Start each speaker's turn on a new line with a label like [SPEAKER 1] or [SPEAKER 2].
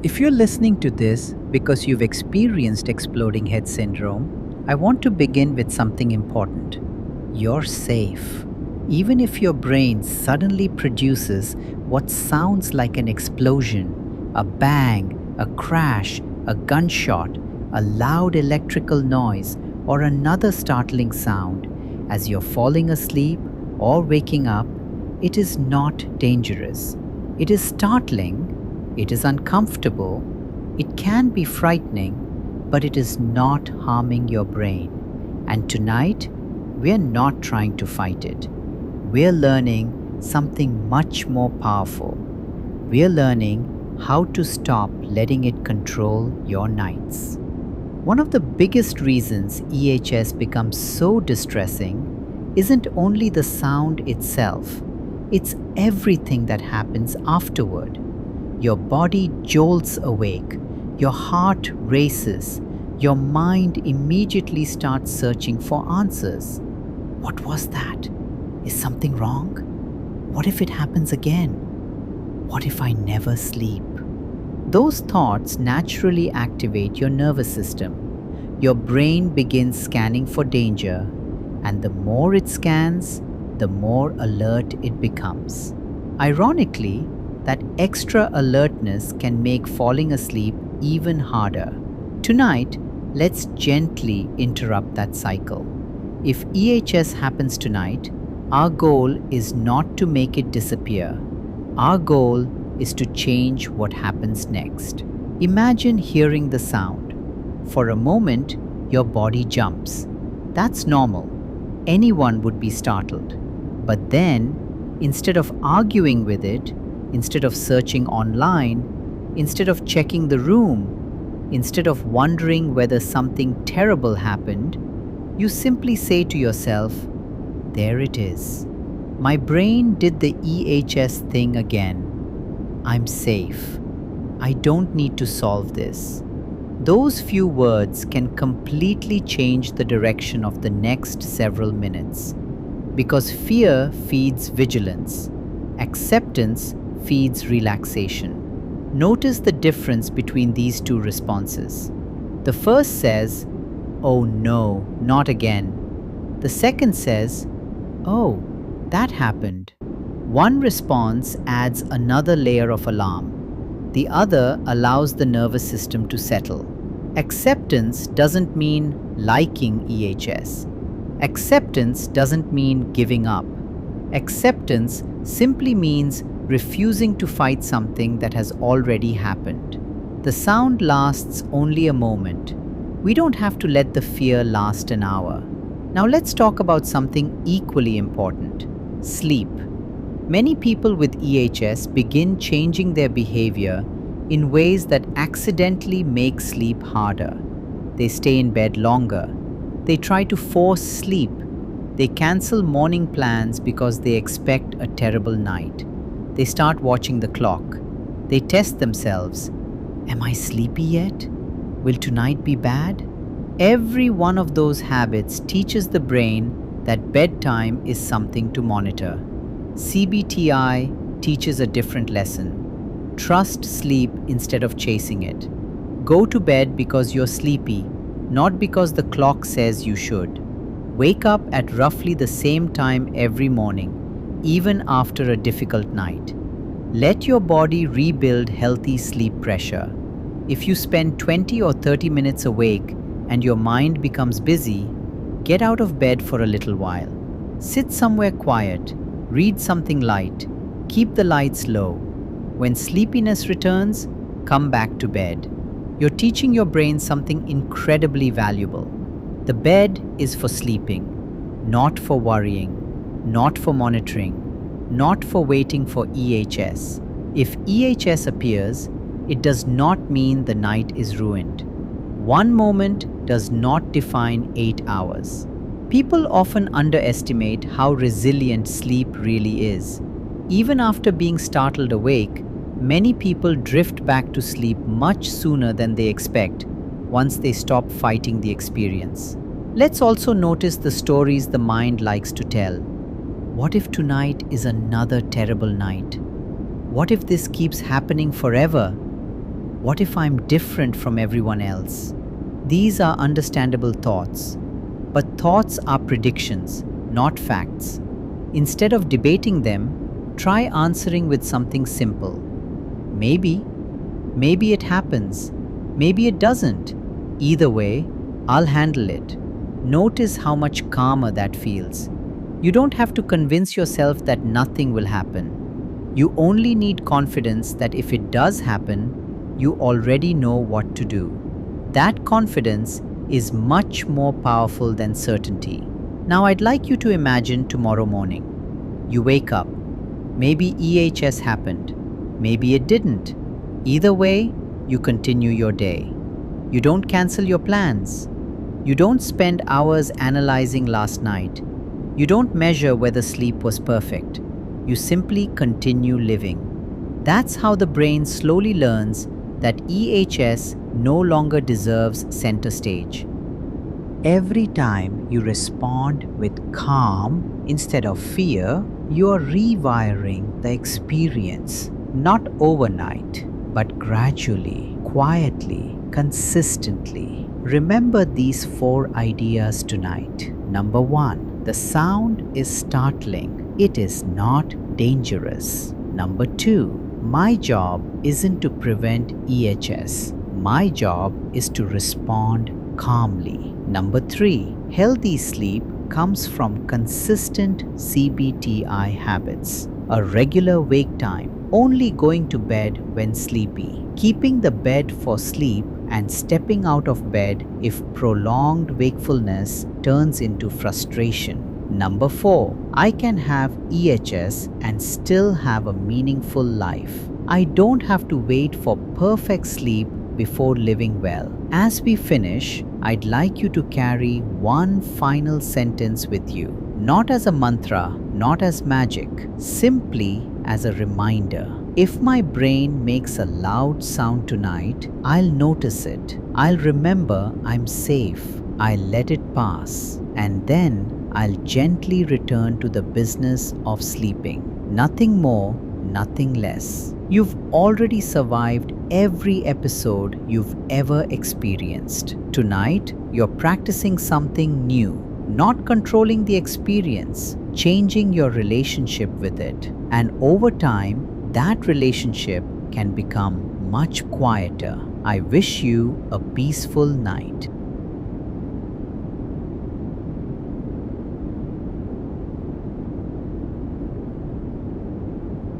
[SPEAKER 1] If you're listening to this because you've experienced exploding head syndrome, I want to begin with something important. You're safe. Even if your brain suddenly produces what sounds like an explosion, a bang, a crash, a gunshot, a loud electrical noise, or another startling sound, as you're falling asleep or waking up, it is not dangerous. It is startling, it is uncomfortable, it can be frightening, but it is not harming your brain. And tonight, we're not trying to fight it. We're learning something much more powerful. We're learning how to stop letting it control your nights. One of the biggest reasons EHS becomes so distressing isn't only the sound itself, it's everything that happens afterward. Your body jolts awake, your heart races, your mind immediately starts searching for answers. What was that? Is something wrong? What if it happens again? What if I never sleep? Those thoughts naturally activate your nervous system. Your brain begins scanning for danger, and the more it scans, the more alert it becomes. Ironically, that extra alertness can make falling asleep even harder. Tonight, let's gently interrupt that cycle. If EHS happens tonight, our goal is not to make it disappear. Our goal is to change what happens next. Imagine hearing the sound. For a moment, your body jumps. That's normal. Anyone would be startled. But then, instead of arguing with it, instead of searching online, instead of checking the room, instead of wondering whether something terrible happened, you simply say to yourself, "There it is. My brain did the EHS thing again. I'm safe. I don't need to solve this." Those few words can completely change the direction of the next several minutes. Because fear feeds vigilance. Acceptance feeds relaxation. Notice the difference between these two responses. The first says, "Oh no, not again." The second says, "Oh, that happened." One response adds another layer of alarm. The other allows the nervous system to settle. Acceptance doesn't mean liking EHS. Acceptance doesn't mean giving up. Acceptance simply means refusing to fight something that has already happened. The sound lasts only a moment. We don't have to let the fear last an hour. Now let's talk about something equally important: sleep. Many people with EHS begin changing their behavior in ways that accidentally make sleep harder. They stay in bed longer. They try to force sleep. They cancel morning plans because they expect a terrible night. They start watching the clock. They test themselves. Am I sleepy yet? Will tonight be bad? Every one of those habits teaches the brain that bedtime is something to monitor. CBT-I teaches a different lesson. Trust sleep instead of chasing it. Go to bed because you're sleepy, not because the clock says you should. Wake up at roughly the same time every morning, even after a difficult night. Let your body rebuild healthy sleep pressure. If you spend 20 or 30 minutes awake and your mind becomes busy, get out of bed for a little while. Sit somewhere quiet, read something light, keep the lights low. When sleepiness returns, come back to bed. You're teaching your brain something incredibly valuable. The bed is for sleeping, not for worrying, not for monitoring, not for waiting for EHS. If EHS appears, it does not mean the night is ruined. One moment does not define 8 hours. People often underestimate how resilient sleep really is. Even after being startled awake, many people drift back to sleep much sooner than they expect once they stop fighting the experience. Let's also notice the stories the mind likes to tell. What if tonight is another terrible night? What if this keeps happening forever? What if I'm different from everyone else? These are understandable thoughts, but thoughts are predictions, not facts. Instead of debating them, try answering with something simple. Maybe, maybe it happens, maybe it doesn't. Either way, I'll handle it. Notice how much calmer that feels. You don't have to convince yourself that nothing will happen. You only need confidence that if it does happen, you already know what to do. That confidence is much more powerful than certainty. Now, I'd like you to imagine tomorrow morning. You wake up. Maybe EHS happened. Maybe it didn't. Either way, you continue your day. You don't cancel your plans. You don't spend hours analyzing last night. You don't measure whether sleep was perfect. You simply continue living. That's how the brain slowly learns that EHS no longer deserves center stage. Every time you respond with calm instead of fear, you are rewiring the experience, not overnight, but gradually, quietly, consistently. Remember these 4 ideas tonight. Number 1, the sound is startling. It is not dangerous. Number 2, my job isn't to prevent EHS. My job is to respond calmly. Number 3, healthy sleep comes from consistent CBT-I habits. A regular wake time, only going to bed when sleepy, keeping the bed for sleep and stepping out of bed if prolonged wakefulness turns into frustration. Number 4, I can have EHS and still have a meaningful life. I don't have to wait for perfect sleep before living well. As we finish, I'd like you to carry one final sentence with you. Not as a mantra, not as magic, simply as a reminder. If my brain makes a loud sound tonight, I'll notice it. I'll remember I'm safe. I'll let it pass. And then I'll gently return to the business of sleeping. Nothing more, nothing less. You've already survived every episode you've ever experienced. Tonight, you're practicing something new, not controlling the experience, changing your relationship with it. And over time, that relationship can become much quieter. I wish you a peaceful night.